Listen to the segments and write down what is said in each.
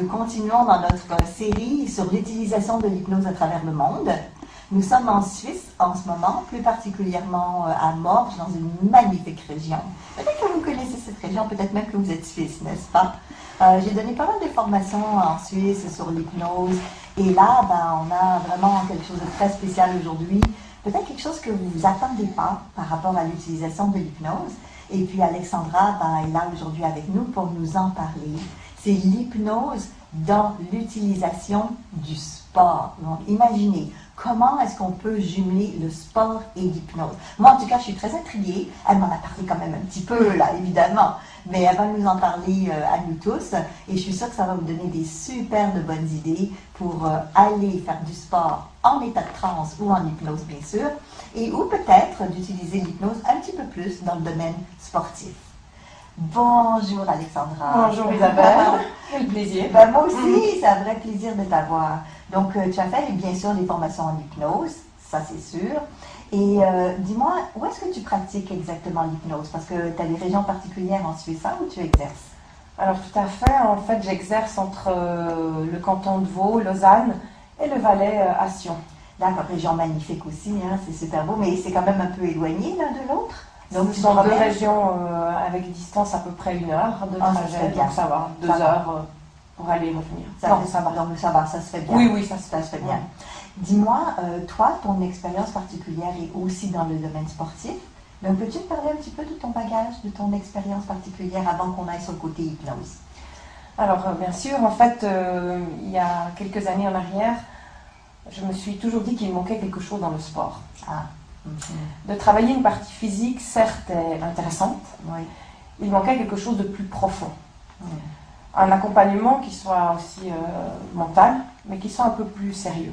Nous continuons dans notre série sur l'utilisation de l'hypnose à travers le monde. Nous sommes en Suisse en ce moment, plus particulièrement à Morges, dans une magnifique région. Peut-être que vous connaissez cette région, peut-être même que vous êtes suisse, n'est-ce pas? J'ai donné pas mal de formations en Suisse sur l'hypnose. Et là, on a vraiment quelque chose de très spécial aujourd'hui. Peut-être quelque chose que vous ne vous attendez pas par rapport à l'utilisation de l'hypnose. Et puis Alexandra est là aujourd'hui avec nous pour nous en parler. C'est l'hypnose dans l'utilisation du sport. Donc imaginez, comment est-ce qu'on peut jumeler le sport et l'hypnose? Moi, en tout cas, je suis très intriguée. Elle m'en a parlé quand même un petit peu, là, évidemment. Mais elle va nous en parler à nous tous. Et je suis sûre que ça va vous donner des super de bonnes idées pour aller faire du sport en état de transe ou en hypnose, bien sûr. Et ou peut-être d'utiliser l'hypnose un petit peu plus dans le domaine sportif. Bonjour Alexandra. Bonjour Isabelle, quel plaisir. Moi aussi, c'est un vrai plaisir de t'avoir. Donc, tu as fait bien sûr des formations en hypnose, ça c'est sûr. Et dis-moi, où est-ce que tu pratiques exactement l'hypnose? Parce que tu as des régions particulières en Suisse où tu exerces. Alors tout à fait, en fait j'exerce entre le canton de Vaud, Lausanne et le Valais à Sion. D'accord, région magnifique aussi, hein, c'est super beau, mais c'est quand même un peu éloigné l'un de l'autre. Donc ce sont deux régions avec distance à peu près 1 heure de trajet, donc ça va, 2 heures pour aller et revenir. Ça va. Donc ça va, ça se fait bien. Oui, ça se fait bien. Dis-moi, toi, ton expérience particulière est aussi dans le domaine sportif. Donc peux-tu me parler un petit peu de ton bagage, de ton expérience particulière avant qu'on aille sur le côté hypnose? Alors bien sûr, en fait, il y a quelques années en arrière, je me suis toujours dit qu'il manquait quelque chose dans le sport. De travailler une partie physique, certes, est intéressante. Oui. Il manquait quelque chose de plus profond. Un accompagnement qui soit aussi mental, mais qui soit un peu plus sérieux.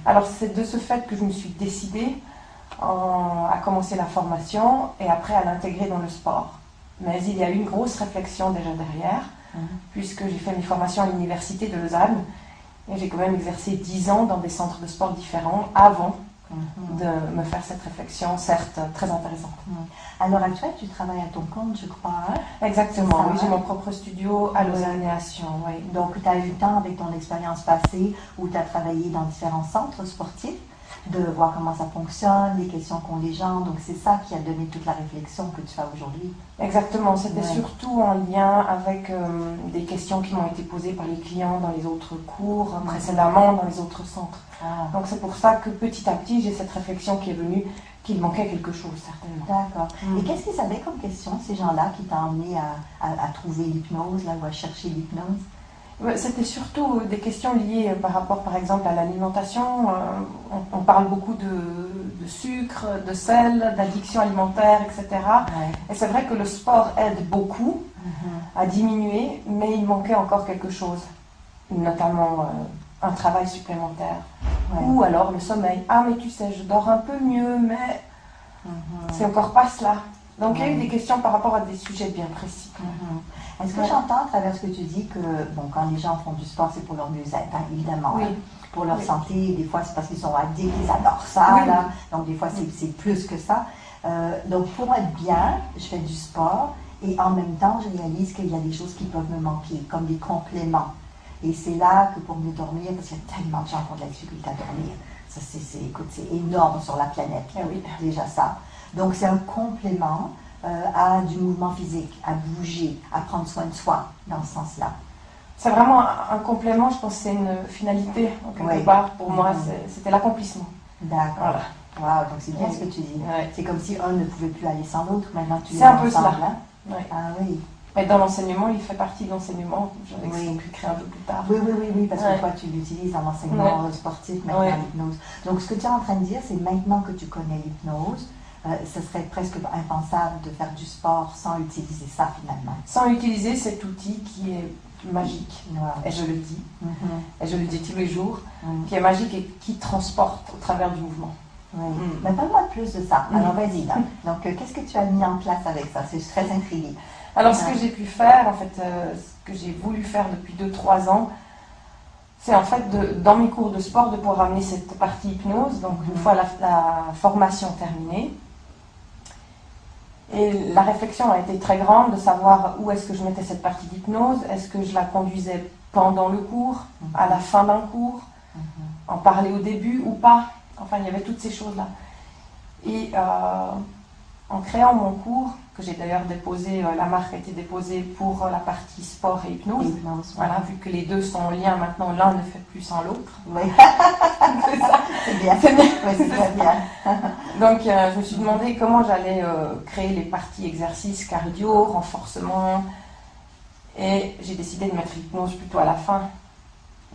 Alors c'est de ce fait que je me suis décidée à commencer la formation et après à l'intégrer dans le sport. Mais il y a eu une grosse réflexion déjà derrière, puisque j'ai fait mes formations à l'université de Lausanne et j'ai quand même exercé 10 ans dans des centres de sport différents avant de me faire cette réflexion, certes très intéressante. À l'heure actuelle, tu travailles à ton compte, je crois. Hein? Exactement, oui, j'ai mon propre studio à Lausanne et à Sion. Oui. Donc, tu as eu le temps, avec ton expérience passée, où tu as travaillé dans différents centres sportifs, de voir comment ça fonctionne, les questions qu'ont les gens. Donc, c'est ça qui a donné toute la réflexion que tu fais aujourd'hui. Exactement, c'était surtout en lien avec des questions qui m'ont été posées par les clients dans les autres cours, précédemment dans les autres centres. Donc c'est pour ça que petit à petit, j'ai cette réflexion qui est venue, qu'il manquait quelque chose, certainement. D'accord. Et qu'est-ce qu'ils avaient comme question, ces gens-là, qui t'ont amené à trouver l'hypnose, là, ou à chercher l'hypnose? C'était surtout des questions liées par rapport, par exemple, à l'alimentation. On parle beaucoup de sucre, de sel, d'addiction alimentaire, etc. Et c'est vrai que le sport aide beaucoup à diminuer, mais il manquait encore quelque chose, notamment un travail supplémentaire. Ou alors le sommeil. Ah, mais tu sais, je dors un peu mieux, mais c'est encore pas cela. Donc il y a eu des questions par rapport à des sujets bien précis. Est-ce que j'entends à travers ce que tu dis que quand les gens font du sport, c'est pour leur mieux-être, hein, évidemment. Hein, pour leur santé, des fois c'est parce qu'ils sont addicts, ils adorent ça. Là, donc des fois c'est plus que ça. Donc pour être bien, je fais du sport et en même temps je réalise qu'il y a des choses qui peuvent me manquer, comme des compléments. Et c'est là que pour mieux dormir, parce qu'il y a tellement de gens qui ont de la difficulté à dormir, ça c'est énorme sur la planète, déjà ça. Donc c'est un complément à du mouvement physique, à bouger, à prendre soin de soi, dans ce sens-là. C'est vraiment un complément, je pense que c'est une finalité, quelque part. Pour moi, c'était l'accomplissement. D'accord. Voilà. Wow, donc c'est bien ce que tu dis. C'est comme si un ne pouvait plus aller sans l'autre, maintenant tu c'est un peu cela. Hein? Ah oui. Mais dans l'enseignement, il fait partie de l'enseignement. Je vais expliquer un peu plus tard. Oui, parce que toi, tu l'utilises dans l'enseignement sportif, maintenant l'hypnose. Donc, ce que tu es en train de dire, c'est maintenant que tu connais l'hypnose, ce serait presque impensable de faire du sport sans utiliser ça, finalement. Sans utiliser cet outil qui est magique, et je le dis, et je le dis tous les jours, qui est magique et qui transporte au travers du mouvement. Mais parle-moi plus de ça. Alors, vas-y, là. Donc, qu'est-ce que tu as mis en place avec ça? C'est très intrigué. Alors, ce que j'ai pu faire, en fait, ce que j'ai voulu faire depuis 2-3 ans, c'est en fait, dans mes cours de sport, de pouvoir amener cette partie hypnose, donc une fois la formation terminée. Et la réflexion a été très grande de savoir où est-ce que je mettais cette partie d'hypnose, est-ce que je la conduisais pendant le cours, à la fin d'un cours, en parler au début ou pas. Enfin, il y avait toutes ces choses-là. Et en créant mon cours, que j'ai d'ailleurs déposé, la marque a été déposée pour la partie sport et hypnose. Voilà, vu que les deux sont en lien maintenant, l'un ne fait plus sans l'autre. Oui. C'est ça. C'est bien. C'est bien. Oui, c'est très bien. Donc, je me suis demandé comment j'allais créer les parties exercices cardio, renforcement. Et j'ai décidé de mettre l'hypnose plutôt à la fin,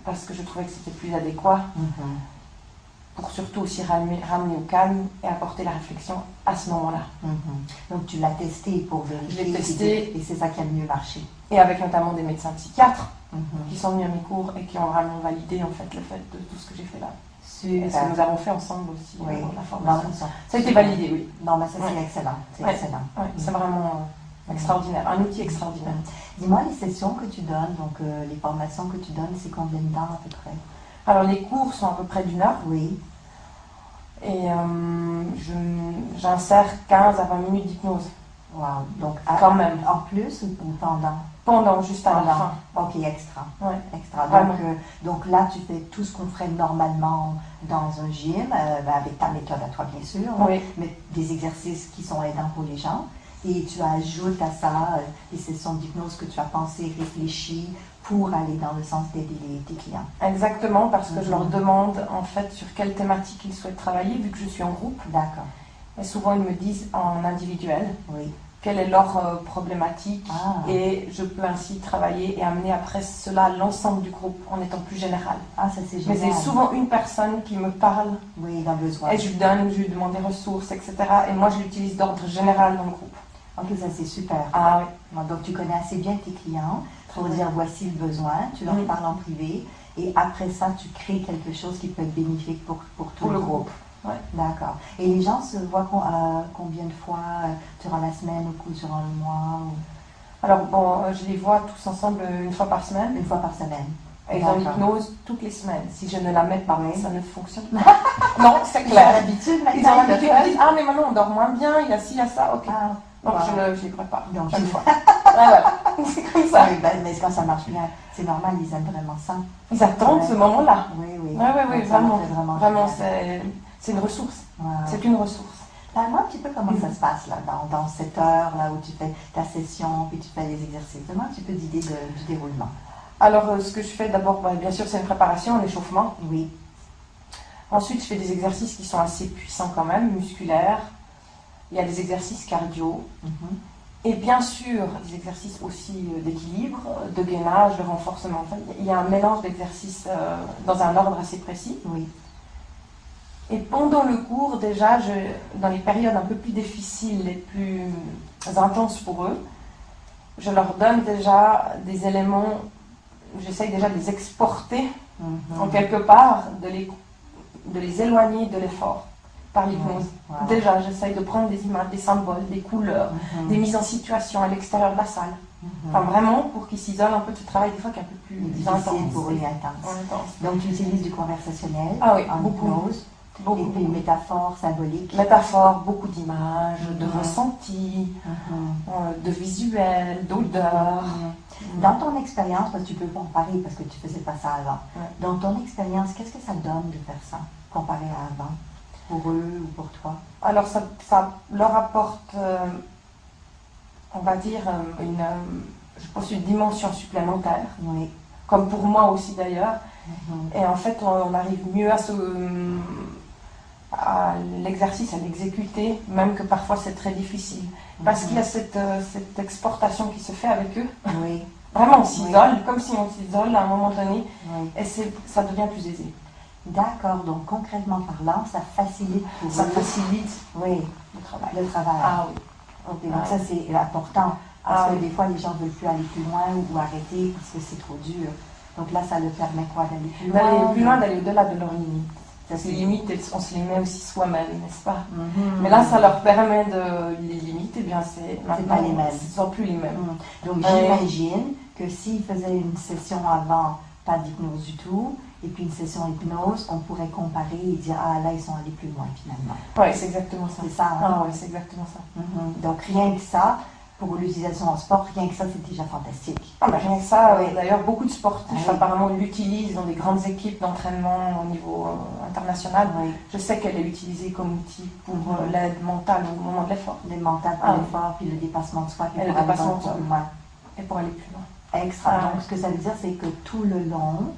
parce que je trouvais que c'était plus adéquat. Pour surtout aussi ramener au calme et apporter la réflexion à ce moment-là. Donc tu l'as testé pour vérifier. Je l'ai testé. Et c'est ça qui a le mieux marché. Et avec notamment des médecins psychiatres qui sont venus à mes cours et qui ont vraiment validé en fait le fait de tout ce que j'ai fait là. Super. Et ce que nous avons fait ensemble aussi dans la formation. Non, ça a été validé, oui. Non, mais ça c'est excellent. C'est excellent. C'est vraiment extraordinaire, un outil extraordinaire. Dis-moi les sessions que tu donnes, donc les formations que tu donnes, c'est combien de temps à peu près? Alors les cours sont à peu près d'1 heure. Oui. Et j'insère 15 à 20 minutes d'hypnose. Wow. Donc quand même. En plus ou pendant? Pendant, juste à la fin. Ok, extra. Ouais. Extra. Donc là, tu fais tout ce qu'on ferait normalement dans un gym, avec ta méthode à toi bien sûr, oui. Mais des exercices qui sont aidants pour les gens. Et tu ajoutes à ça des sessions d'hypnose que tu as pensé, réfléchi pour aller dans le sens d'aider tes clients. Exactement, parce que je leur demande en fait sur quelle thématique ils souhaitent travailler, vu que je suis en groupe. D'accord. Et souvent ils me disent en individuel quelle est leur problématique et je peux ainsi travailler et amener après cela l'ensemble du groupe en étant plus général. Ah, ça c'est génial. Mais c'est souvent une personne qui me parle d'un besoin. Et je lui demande des ressources, etc. Et moi je l'utilise d'ordre général dans le groupe. Ok, ça c'est super. Ah oui. Donc tu connais assez bien tes clients pour dire voici le besoin, tu leur parles en privé et après ça tu crées quelque chose qui peut être bénéfique pour tout le groupe. Ouais. D'accord. Et les gens se voient combien de fois durant la semaine ou durant le mois Alors bon, je les vois tous ensemble une fois par semaine. Une fois par semaine. Et ils ont l'hypnose toutes les semaines. Si je ne la mets pas, ça ne fonctionne pas. Non, c'est clair. Ils ont l'habitude maintenant. Ils ont l'habitude. Ils disent, ah mais maintenant on dort moins bien, il y a ci, il y a ça, ok. Donc je les prépare. Donc une fois. Voilà. C'est comme ça. Oui, mais quand ça marche bien, c'est normal, ils aiment vraiment ça. Ils attendent ce moment-là. Oui. Oui, vraiment, c'est une ressource. Wow. C'est une ressource. Parle-moi un petit peu comment ça se passe là, dans cette heure là où tu fais ta session, puis tu fais les exercices. Donne-moi un petit peu d'idée du déroulement. Alors, ce que je fais d'abord, bien sûr, c'est une préparation, un échauffement. Oui. Ensuite, je fais des exercices qui sont assez puissants quand même, musculaires. Il y a des exercices cardio. Et bien sûr, des exercices aussi d'équilibre, de gainage, de renforcement. Enfin, il y a un mélange d'exercices dans un ordre assez précis. Oui. Et pendant le cours, déjà, dans les périodes un peu plus difficiles, les plus intenses pour eux, je leur donne déjà des éléments, j'essaye déjà de les exporter en quelque part, de les éloigner de l'effort par l'hypnose. Wow. Déjà, j'essaye de prendre des images, des symboles, des couleurs, des mises en situation à l'extérieur de la salle. Enfin, vraiment, pour qu'ils s'isolent un peu de ce travail, des fois qui est un peu plus intense. Pour eux, intense. Donc, tu utilises du conversationnel en beaucoup. Hypnose. Et puis une métaphore symbolique. Métaphore, beaucoup d'images, de ressentis, de visuels, d'odeurs. Dans ton expérience, parce que tu peux comparer parce que tu ne faisais pas ça avant, dans ton expérience, qu'est-ce que ça donne de faire ça, comparé à avant, pour eux ou pour toi? Alors ça leur apporte, on va dire, une dimension supplémentaire, comme pour moi aussi d'ailleurs. Et en fait, on arrive mieux à l'exercice, à l'exécuter, même que parfois c'est très difficile. Parce qu'il y a cette exportation qui se fait avec eux. Oui. Vraiment, on s'isole, comme si on s'isole à un moment donné, et ça devient plus aisé. D'accord, donc concrètement parlant, ça facilite pour Ça eux. facilite le travail. Ah oui. Okay, donc ça c'est important, parce que des fois les gens ne veulent plus aller plus loin ou arrêter parce que c'est trop dur. Donc là, ça leur permet quoi, d'aller plus loin? D'aller plus loin, d'aller au-delà de leurs limites. Ces limites, on se les met aussi soi-même, n'est-ce pas? Mais là, ça leur permet les limites, et bien c'est pas les mêmes. Ce ne sont plus les mêmes. Donc j'imagine que s'ils faisaient une session avant, pas d'hypnose du tout, et puis une session hypnose, on pourrait comparer et dire ah là ils sont allés plus loin finalement. Oui, c'est exactement ça. C'est ça. Ah oui, c'est exactement ça. Donc rien que ça, pour l'utilisation en sport, rien que ça, c'est déjà fantastique. Ah, mais rien que ça, Oui. d'ailleurs, beaucoup de sportifs Oui. apparemment l'utilisent dans des grandes équipes d'entraînement au niveau international. Oui. Je sais qu'elle est utilisée comme outil pour Mhm. l'aide mentale au moment de l'effort Les mentales pour l'effort, puis le dépassement de soi, puis Et le pour aller dépassement de beaucoup soi. plus loin. et pour aller plus loin. Extra. Ah. Donc, ce que ça veut dire, c'est que tout le long,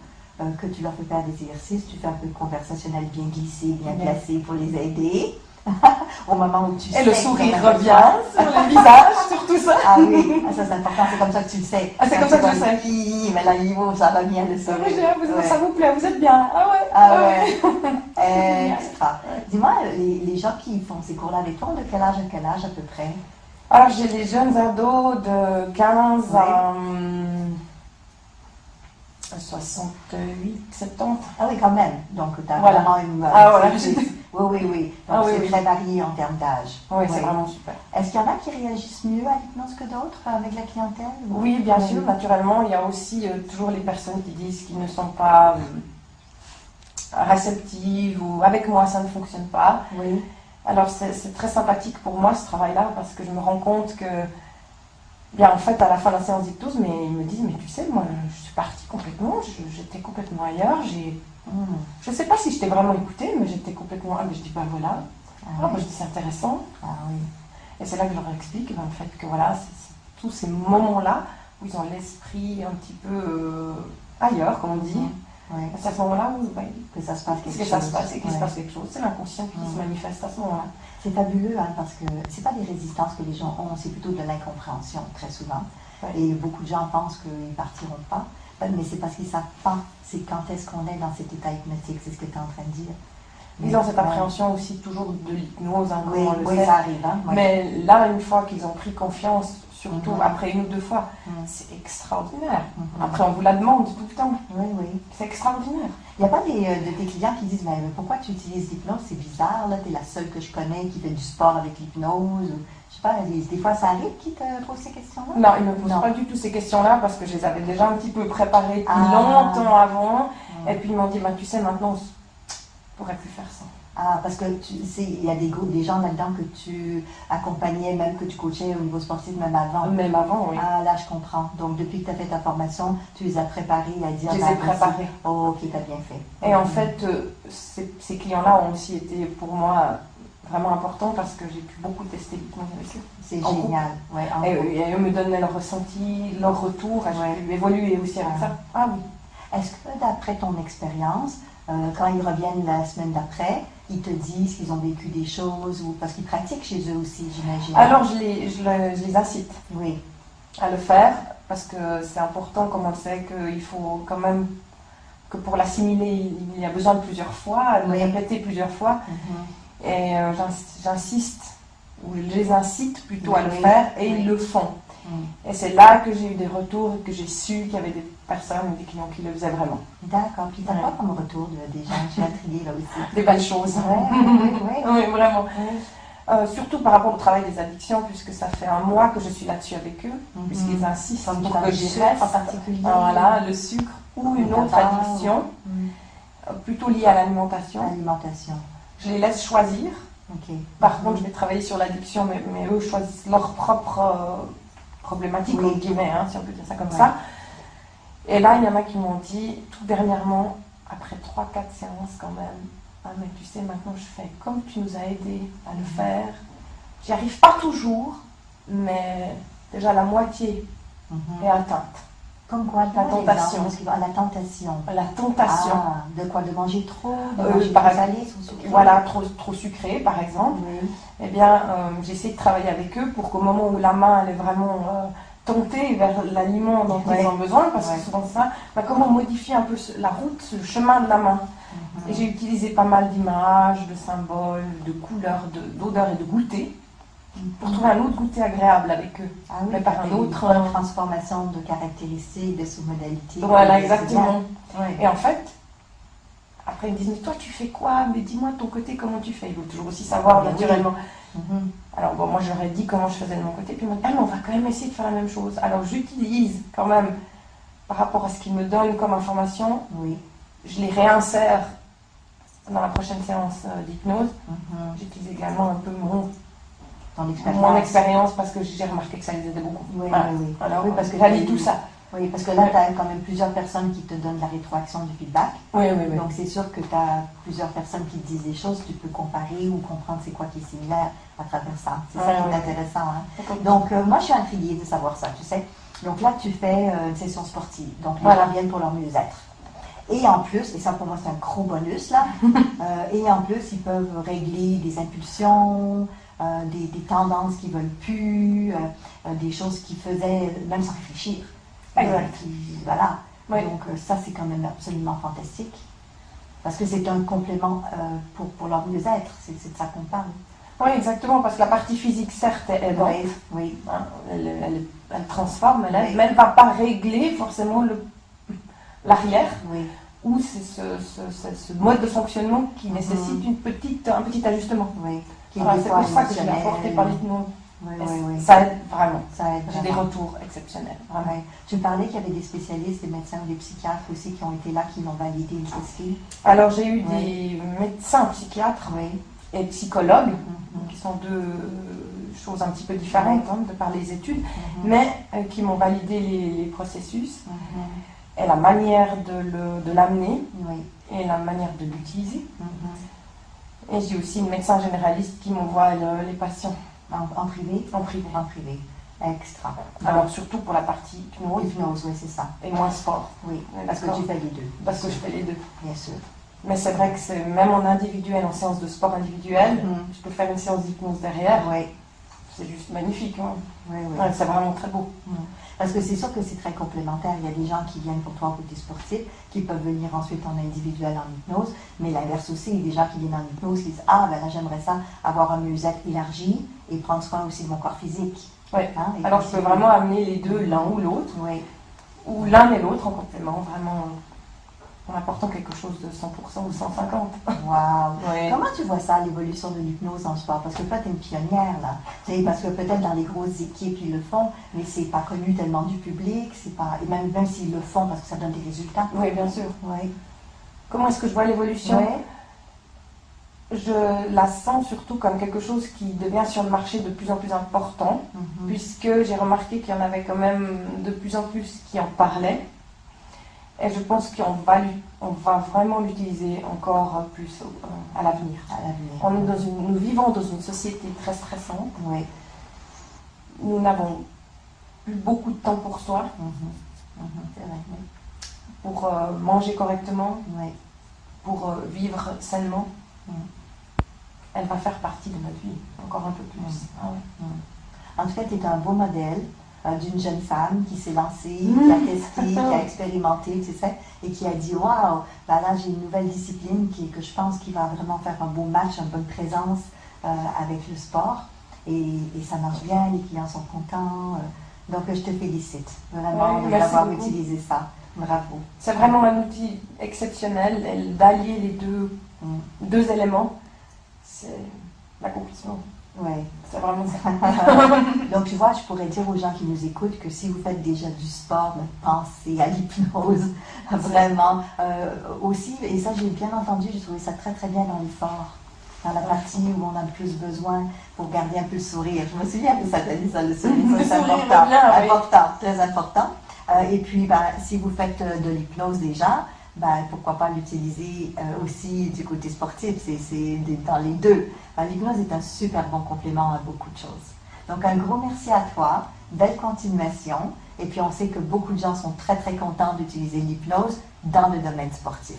que tu leur fais faire des exercices, tu fais un peu de conversationnel bien glissé, bien Bien. placé pour les aider. Au moment où tu Et sais. le que sourire t'en as revient sur le visage, surtout ça. Ah oui, ah, ça c'est important, c'est comme ça que tu le sais. Ah, c'est comme ça que je le sais. sais. Mais là, niveau, ça va bien le Ah, sourire. oui, Ouais. ça vous plaît, vous êtes bien. Ah ouais. Ah ouais. Génial. Extra. Dis-moi, les gens qui font ces cours-là avec toi, ont de quel âge à quel âge à peu près? Alors j'ai les jeunes ados de 15 à 68, 70. Ah oui, quand même. Donc, tu as Voilà. vraiment une. Ah, voilà. Oui, oui, oui. Donc, Ah, oui, c'est oui. très varié en termes d'âge. Oui, c'est vraiment super. Est-ce qu'il y en a qui réagissent mieux à l'hypnose que d'autres avec la clientèle? Oui, bien Oui. sûr, naturellement, il y a aussi toujours les personnes qui disent qu'ils ne sont pas réceptives ou avec moi ça ne fonctionne pas. Oui. Alors c'est très sympathique pour moi ce travail-là parce que je me rends compte que, bien en fait, à la fin de la séance d'hypnose, mais ils me disent, mais tu sais, moi je suis partie complètement, j'étais complètement ailleurs, je ne sais pas si je t'ai vraiment écouté, mais j'étais complètement. Ah, mais je dis, bah voilà, Ah, moi je dis, c'est intéressant. ah oui. Et c'est là que je leur explique ben, en fait, que voilà, c'est tous ces moments-là où ils ont l'esprit un petit peu ailleurs, comme on dit. Oui. C'est à ce moment-là où ben, Que ça se passe quelque que chose. ça se passe et qu'il se Ouais. passe quelque chose. C'est l'inconscient qui se manifeste à ce moment-là. C'est fabuleux, hein, parce que c'est pas des résistances que les gens ont, c'est plutôt de l'incompréhension, très souvent. Ouais. Et beaucoup de gens pensent qu'ils partiront pas, mais c'est parce qu'ils savent pas. C'est quand est-ce qu'on est dans cet état hypnotique, c'est ce que tu es en train de dire. Ils ont cette appréhension aussi toujours de l'hypnose, hein, Oui, comme on le oui, sait. ça arrive. Hein, ouais. Mais là, une fois qu'ils ont pris confiance, surtout Mhm. après 1 ou 2 fois, Mhm. c'est extraordinaire. Mhm. Après, on vous la demande tout le temps. Oui, oui. C'est extraordinaire. Il n'y a pas de tes clients qui disent, mais pourquoi tu utilises l'hypnose? C'est bizarre, là, tu es la seule que je connais qui fait du sport avec l'hypnose. Ou, je sais pas, des fois ça arrive qu'ils te posent ces questions-là? Non, ils ne me posent Non. pas du tout ces questions-là parce que je les avais déjà un petit peu préparées depuis Ah. longtemps avant. Mhm. Et puis ils m'ont dit, bah, tu sais, maintenant, on pourrait plus faire ça. Ah, parce que tu sais, il y a des groupes, des gens là-dedans que tu accompagnais, même que tu coachais au niveau sportif, même avant. Même avant, oui. Ah, là, je comprends. Donc, depuis que tu as fait ta formation, tu les as préparés à dire. Je les ben, ai préparés. Oh, ok, tu as bien fait. Et en fait, ces clients-là ont aussi été pour moi vraiment importants parce que j'ai pu beaucoup tester l'hypnose avec eux. C'est en génial. Ouais, en groupe. Et eux me donnaient leur ressenti, leur retour, et Ouais. j'ai pu évoluer aussi avec ça. Ah oui. Est-ce que, d'après ton expérience, quand ils reviennent la semaine d'après, ils te disent qu'ils ont vécu des choses ou parce qu'ils pratiquent chez eux aussi, j'imagine? Alors je les incite Oui. à le faire parce que c'est important, comme on le sait, qu'il faut quand même que pour l'assimiler, il y a besoin de plusieurs fois, à le Oui. répéter plusieurs fois. Mhm. Et j'insiste, ou je les incite plutôt à le Oui. faire, et Oui. ils le font. Mm. Et c'est là que j'ai eu des retours, que j'ai su qu'il y avait des personnes ou des clients qui le faisaient vraiment. D'accord. Puis, t'as Ouais. quoi comme retour des gens? Je suis intriguée là aussi. Des belles choses. Ouais, oui, oui. Oui, vraiment. Oui. Surtout par rapport au travail des addictions, puisque ça fait 1 mois que je suis là-dessus avec eux, Mhm. puisqu'ils insistent Comme tu pour parles que du j'y sucre reste. en particulier. Voilà, le sucre ou une Le autre tabac. addiction, Mm. plutôt liée à l'alimentation. Alimentation. Je les laisse choisir. Ok. Par Mhm. contre, je vais travailler sur l'addiction, mais eux choisissent leur propre problématique, Oui. entre guillemets, hein, si on peut dire ça comme Ouais. ça. Et là, il y en a qui m'ont dit, tout dernièrement, après 3-4 séances quand même, ah mais tu sais, maintenant je fais comme tu nous as aidé à le faire. J'y arrive pas toujours, mais déjà la moitié Mhm. est atteinte. Comme quoi, La tentation. La tentation. La tentation. Ah, de quoi? De manger trop? De Euh, manger par trop salé, trop sucré? Voilà, trop sucré par exemple. Oui. Eh bien, j'essaie de travailler avec eux pour qu'au moment où la main elle est vraiment tentée vers l'aliment dont Ouais. ils ont besoin, parce Ouais. que souvent ça, bah, comment modifier un peu la route, le chemin de la main. Mhm. Et j'ai utilisé pas mal d'images, de symboles, de couleurs, d'odeurs et de goûters pour trouver un autre goûter agréable avec eux. Ah oui, mais par un une autre, bonne transformation de caractéristiques, de sous-modalités. Voilà, C'est exactement. bien. Oui. Et en fait, après ils me disent, mais toi tu fais quoi? Mais dis-moi de ton côté comment tu fais. Ils veulent toujours aussi savoir Oui. naturellement. Mhm. Alors bon, moi j'aurais dit comment je faisais de mon côté, puis ils m'ont dit, ah mais on va quand même essayer de faire la même chose. Alors j'utilise quand même, par rapport à ce qu'ils me donnent comme information, Oui. je les réinsère dans la prochaine séance d'hypnose. Mhm. J'utilise également un peu mon ton expérience. Mon expérience, parce que j'ai remarqué que ça les aidait beaucoup. Oui, Voilà. oui, oui. Alors, Oui, parce que j'allie tout ça. Oui, parce que là, tu as quand même plusieurs personnes qui te donnent la rétroaction du feedback. Oui, oui, oui. Donc, c'est sûr que tu as plusieurs personnes qui te disent des choses, tu peux comparer ou comprendre c'est quoi qui est similaire à travers ça. C'est ça qui est intéressant. Hein? Donc, moi, je suis intriguée de savoir ça, tu sais. Donc là, tu fais une session sportive. Donc, les gens viennent pour leur mieux-être. Et en plus, et ça pour moi c'est un gros bonus là, et en plus ils peuvent régler des impulsions, des tendances qu'ils veulent plus, des choses qu'ils faisaient même sans réfléchir. Voilà. Oui. Donc ça c'est quand même absolument fantastique. Parce que c'est un complément pour leur mieux-être, c'est de ça qu'on parle. Oui, exactement, parce que la partie physique, certes, est aidante. Oui, oui. Hein, elle transforme, elle ne va pas régler forcément l'arrière. Oui. Ou c'est ce mode de fonctionnement qui nécessite un petit ajustement. Oui. Voilà, c'est pour ça que je l'ai apporté par l'hypnose. Oui, oui, oui. Ça aide vraiment. Ça aide J'ai des retours exceptionnels. Vraiment. Ouais. Tu me parlais qu'il y avait des spécialistes, des médecins ou des psychiatres aussi qui ont été là, qui l'ont validé aussi. Alors j'ai eu des médecins psychiatres et psychologues, qui sont deux choses un petit peu différentes de par les études, mais qui m'ont validé les processus. Et la manière de l'amener et la manière de l'utiliser. Et j'ai aussi une médecin généraliste qui m'envoie les patients. En privé? En privé. En privé. Extra. Alors surtout pour la partie hypnose. Hypnose, oui, c'est ça. Et moins sport. Oui, parce que tu fais les deux. Parce que je fais les deux. Bien sûr. Mais c'est vrai que c'est même en individuel, en séance de sport individuelle, je peux faire une séance d'hypnose derrière. Oui. C'est juste magnifique. Hein. Oui, oui. Ouais, c'est vraiment très beau. Parce que c'est sûr que c'est très complémentaire. Il y a des gens qui viennent pour toi au côté sportif, qui peuvent venir ensuite en individuel en hypnose, mais l'inverse aussi, il y a des gens qui viennent en hypnose qui disent ah ben là j'aimerais ça avoir un mieux-être élargi et prendre soin aussi de mon corps physique. Oui. Hein, alors je peux vraiment amener les deux, l'un ou l'autre, ou l'un et l'autre en complément, vraiment en apportant quelque chose de 100% ou 150. Waouh! Oui. Comment tu vois ça, l'évolution de l'hypnose en sport? Parce que toi, tu es une pionnière, là. Tu sais, parce que peut-être dans les grosses équipes, ils le font, mais c'est pas connu tellement du public, c'est pas... Et même s'ils le font, parce que ça donne des résultats. Oui, bien sûr. Oui. Comment est-ce que je vois l'évolution? Je la sens surtout comme quelque chose qui devient sur le marché de plus en plus important, puisque j'ai remarqué qu'il y en avait quand même de plus en plus qui en parlaient. Et je pense qu'on va vraiment l'utiliser encore plus à l'avenir. Nous vivons dans une société très stressante. Oui. Nous n'avons plus beaucoup de temps pour soi, C'est vrai, pour manger correctement, pour vivre sainement. Elle va faire partie de notre vie, encore un peu plus. En tout cas, tu es un beau modèle d'une jeune femme qui s'est lancée, qui a testé, qui a expérimenté, tu sais, et qui a dit waouh, ben là j'ai une nouvelle discipline que je pense qui va vraiment faire un beau match, une bonne présence avec le sport. Et ça marche bien, les clients sont contents. Donc je te félicite vraiment d'avoir utilisé ça. Bravo. C'est vraiment un outil exceptionnel d'allier les deux éléments. C'est l'accomplissement. Oui. C'est vraiment ça. Donc, tu vois, je pourrais dire aux gens qui nous écoutent que si vous faites déjà du sport, pensez à l'hypnose. Vraiment. Aussi, et ça, j'ai bien entendu, j'ai trouvé ça très, très bien dans l'effort. Dans la partie où on a le plus besoin pour garder un peu le sourire. Je me souviens que ça t'a dit ça, le sourire. C'est important. Important, très important. Et puis, si vous faites de l'hypnose déjà, pourquoi pas l'utiliser aussi du côté sportif, c'est dans les deux. L'hypnose est un super bon complément à beaucoup de choses. Donc un gros merci à toi, belle continuation, et puis on sait que beaucoup de gens sont très très contents d'utiliser l'hypnose dans le domaine sportif.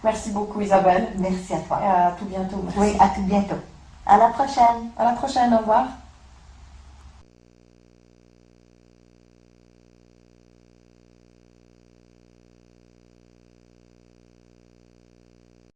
Merci beaucoup Isabelle. Merci à toi. Et à tout bientôt. Merci. Oui, à tout bientôt. À la prochaine. À la prochaine, au revoir.